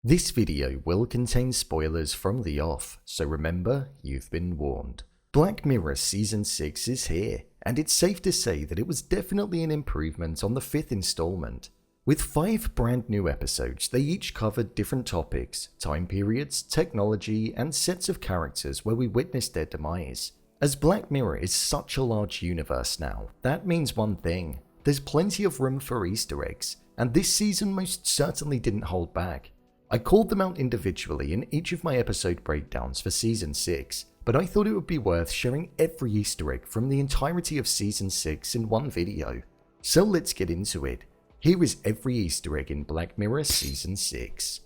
This video will contain spoilers from the off, so remember, you've been warned. Black Mirror Season 6 is here, and it's safe to say that it was definitely an improvement on the 5th installment. With 5 brand new episodes, they each covered different topics, time periods, technology, and sets of characters where we witnessed their demise. As Black Mirror is such a large universe now, that means one thing: there's plenty of room for Easter eggs, and this season most certainly didn't hold back. I called them out individually in each of my episode breakdowns for Season 6, but I thought it would be worth sharing every Easter egg from the entirety of Season 6 in one video. So let's get into it. Here is every Easter egg in Black Mirror Season 6.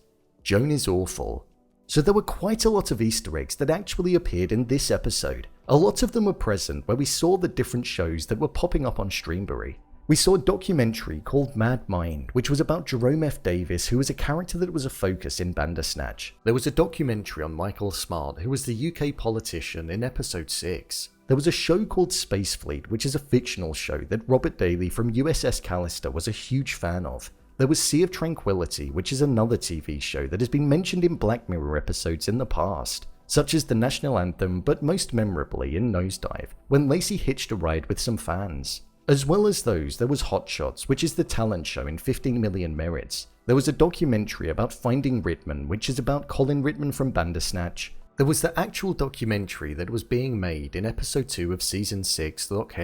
Joan is awful. So there were quite a lot of Easter eggs that actually appeared in this episode. A lot of them were present where we saw the different shows that were popping up on Streamberry. We saw a documentary called Mad Mind, which was about Jerome F. Davis, who was a character that was a focus in Bandersnatch. There was a documentary on Michael Smart, who was the UK politician in episode 6. There was a show called Space Fleet, which is a fictional show that Robert Daly from USS Callister was a huge fan of. There was Sea of Tranquility, which is another TV show that has been mentioned in Black Mirror episodes in the past, such as the National Anthem, but most memorably in Nosedive, when Lacey hitched a ride with some fans. As well as those, there was Hot Shots, which is the talent show in 15 Million Merits. There was a documentary about Finding Ritman, which is about Colin Ritman from Bandersnatch. There was the actual documentary that was being made in episode 2 of season 6, Loch.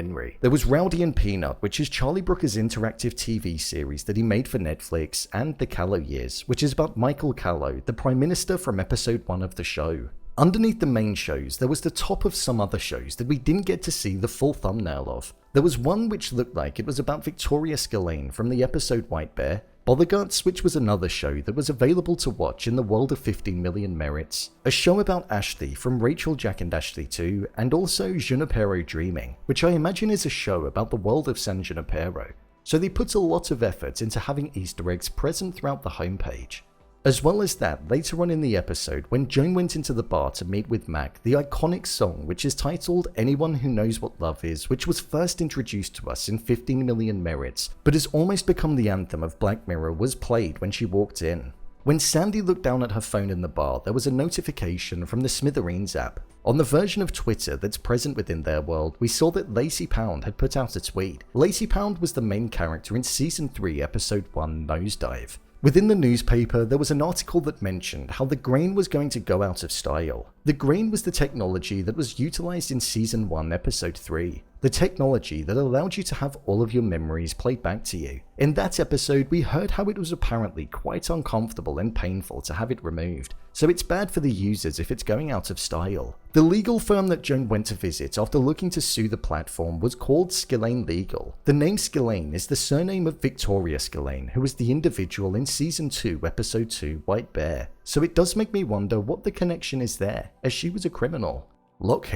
There was Rowdy and Peanut, which is Charlie Brooker's interactive TV series that he made for Netflix, and The Callow Years, which is about Michael Callow, the Prime Minister from episode 1 of the show. Underneath the main shows, there was the top of some other shows that we didn't get to see the full thumbnail of. There was one which looked like it was about Victoria Scillane from the episode White Bear, Botherguts, which was another show that was available to watch in the world of 15 Million Merits, a show about Ashley from Rachel, Jack and Ashley 2, and also Junipero Dreaming, which I imagine is a show about the world of San Junipero. So they put a lot of effort into having Easter eggs present throughout the homepage. As well as that, later on in the episode, when Joan went into the bar to meet with Mac, the iconic song which is titled Anyone Who Knows What Love Is, which was first introduced to us in 15 Million Merits, but has almost become the anthem of Black Mirror, was played when she walked in. When Sandy looked down at her phone in the bar, there was a notification from the Smithereens app. On the version of Twitter that's present within their world, we saw that Lacey Pound had put out a tweet. Lacey Pound was the main character in Season 3, Episode 1, Nosedive. Within the newspaper, there was an article that mentioned how the grain was going to go out of style. The grain was the technology that was utilized in Season 1, Episode 3. The technology that allowed you to have all of your memories played back to you. In that episode, we heard how it was apparently quite uncomfortable and painful to have it removed, so it's bad for the users if it's going out of style. The legal firm that Joan went to visit after looking to sue the platform was called Scillane Legal. The name Scillane is the surname of Victoria Scillane, who was the individual in Season 2, Episode 2, White Bear, so it does make me wonder what the connection is there, as she was a criminal. Loch.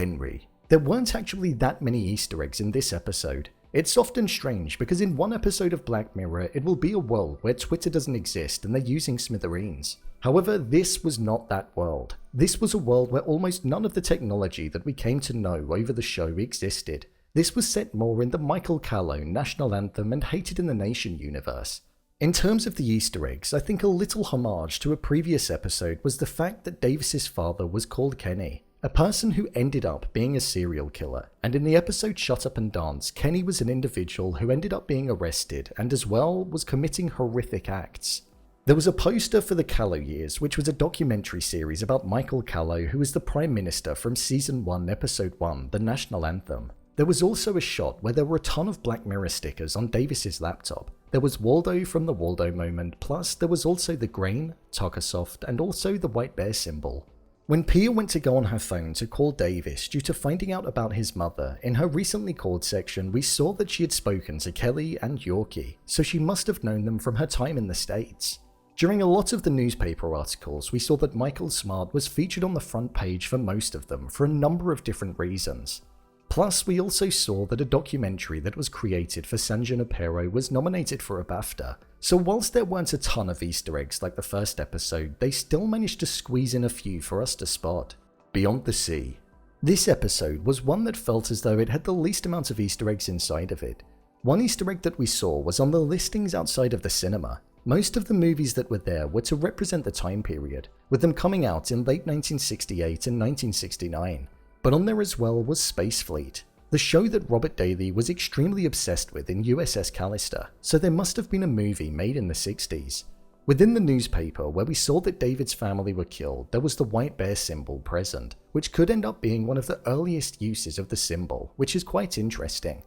There weren't actually that many Easter eggs in this episode. It's often strange because in one episode of Black Mirror, it will be a world where Twitter doesn't exist and they're using Smithereens. However, this was not that world. This was a world where almost none of the technology that we came to know over the show existed. This was set more in the Michael Callow, National Anthem and Hated in the Nation universe. In terms of the Easter eggs, I think a little homage to a previous episode was the fact that Davis's father was called Kenny, a person who ended up being a serial killer, and in the episode Shut Up and Dance, Kenny was an individual who ended up being arrested and as well was committing horrific acts. There was a poster for The Callow Years, which was a documentary series about Michael Callow, who was the Prime Minister from Season 1, Episode 1, the National Anthem. There was also a shot where there were a ton of Black Mirror stickers on Davis's laptop. There was Waldo from the Waldo moment, plus there was also the grain, Tuckersoft, and also the White Bear symbol. When Pia went to go on her phone to call Davis due to finding out about his mother, in her recently called section we saw that she had spoken to Kelly and Yorkie, so she must have known them from her time in the States. During a lot of the newspaper articles, we saw that Michael Smart was featured on the front page for most of them for a number of different reasons. Plus, we also saw that a documentary that was created for San Junipero was nominated for a BAFTA, so whilst there weren't a ton of Easter eggs like the first episode, they still managed to squeeze in a few for us to spot. Beyond the Sea. This episode was one that felt as though it had the least amount of Easter eggs inside of it. One Easter egg that we saw was on the listings outside of the cinema. Most of the movies that were there were to represent the time period, with them coming out in late 1968 and 1969. But on there as well was Space Fleet, the show that Robert Daly was extremely obsessed with in USS Callister, so there must have been a movie made in the 60s. Within the newspaper where we saw that David's family were killed, there was the white bear symbol present, which could end up being one of the earliest uses of the symbol, which is quite interesting.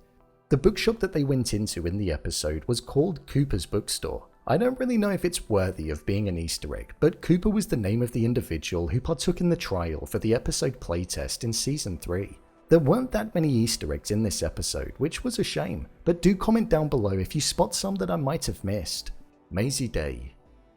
The bookshop that they went into in the episode was called Cooper's Bookstore. I don't really know if it's worthy of being an Easter egg, but Cooper was the name of the individual who partook in the trial for the episode playtest in Season 3. There weren't that many Easter eggs in this episode, which was a shame, but do comment down below if you spot some that I might have missed. Mazey Day.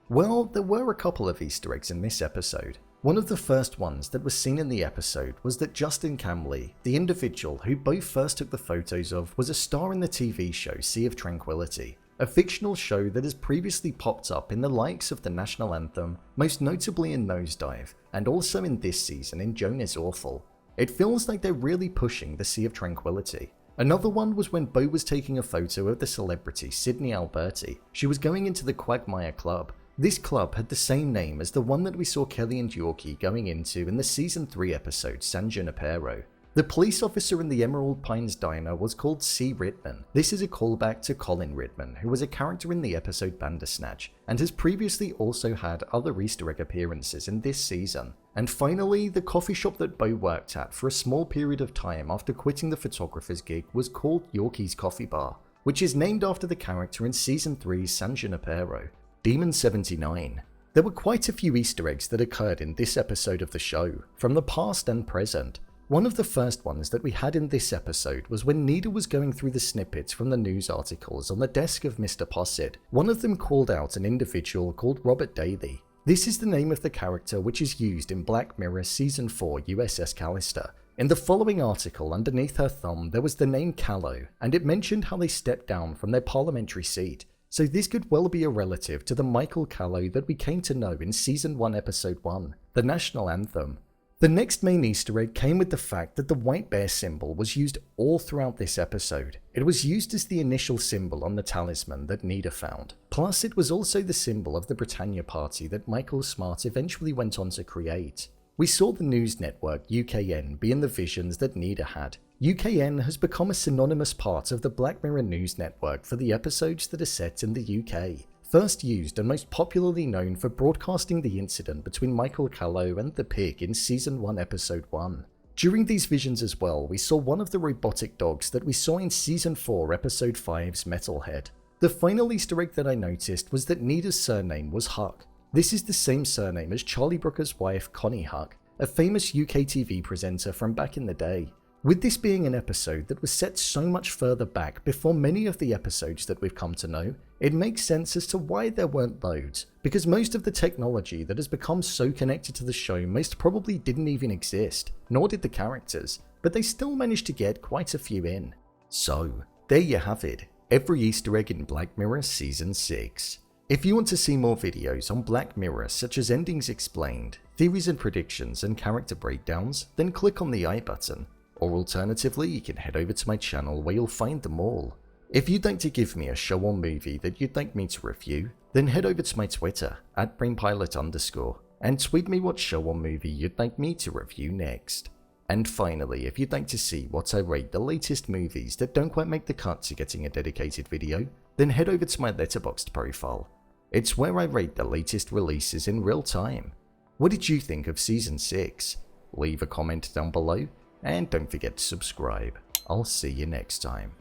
Well, there were a couple of Easter eggs in this episode. One of the first ones that was seen in the episode was that Justin Camley, the individual who both first took the photos of, was a star in the TV show Sea of Tranquility, a fictional show that has previously popped up in the likes of the National Anthem, most notably in Nosedive, and also in this season in Joan is Awful. It feels like they're really pushing the Sea of Tranquility. Another one was when Bo was taking a photo of the celebrity Sydney Alberti. She was going into the Quagmire Club. This club had the same name as the one that we saw Kelly and Yorkie going into in the Season 3 episode San Junipero. The police officer in the Emerald Pines Diner was called C. Ritman. This is a callback to Colin Ritman, who was a character in the episode Bandersnatch, and has previously also had other Easter egg appearances in this season. And finally, the coffee shop that Bo worked at for a small period of time after quitting the photographer's gig was called Yorkie's Coffee Bar, which is named after the character in Season 3's San Junipero. Demon 79. There were quite a few Easter eggs that occurred in this episode of the show, from the past and present. One of the first ones that we had in this episode was when Nita was going through the snippets from the news articles on the desk of Mr. Posset. One of them called out an individual called Robert Daly. This is the name of the character which is used in Black Mirror Season 4 USS Callister. In the following article underneath her thumb there was the name Callow, and it mentioned how they stepped down from their parliamentary seat. So this could well be a relative to the Michael Callow that we came to know in Season 1 Episode 1, the National Anthem. The next main Easter egg came with the fact that the white bear symbol was used all throughout this episode. It was used as the initial symbol on the talisman that Nita found. Plus, it was also the symbol of the Britannia Party that Michael Smart eventually went on to create. We saw the news network UKN be in the visions that Nita had. UKN has become a synonymous part of the Black Mirror news network for the episodes that are set in the UK. First used and most popularly known for broadcasting the incident between Michael Callow and the pig in Season 1 Episode 1. During these visions as well, we saw one of the robotic dogs that we saw in Season 4 Episode 5's Metalhead. The final Easter egg that I noticed was that Nita's surname was Huck. This is the same surname as Charlie Brooker's wife Connie Huck, a famous UK TV presenter from back in the day. With this being an episode that was set so much further back before many of the episodes that we've come to know, it makes sense as to why there weren't loads, because most of the technology that has become so connected to the show most probably didn't even exist, nor did the characters, but they still managed to get quite a few in. So, there you have it, every Easter egg in Black Mirror Season 6. If you want to see more videos on Black Mirror such as endings explained, theories and predictions and character breakdowns, then click on the I button. Or alternatively, you can head over to my channel where you'll find them all. If you'd like to give me a show or movie that you'd like me to review, then head over to my Twitter, @BrainPilot_, and tweet me what show or movie you'd like me to review next. And finally, if you'd like to see what I rate the latest movies that don't quite make the cut to getting a dedicated video, then head over to my Letterboxd profile. It's where I rate the latest releases in real time. What did you think of Season 6? Leave a comment down below. And don't forget to subscribe. I'll see you next time.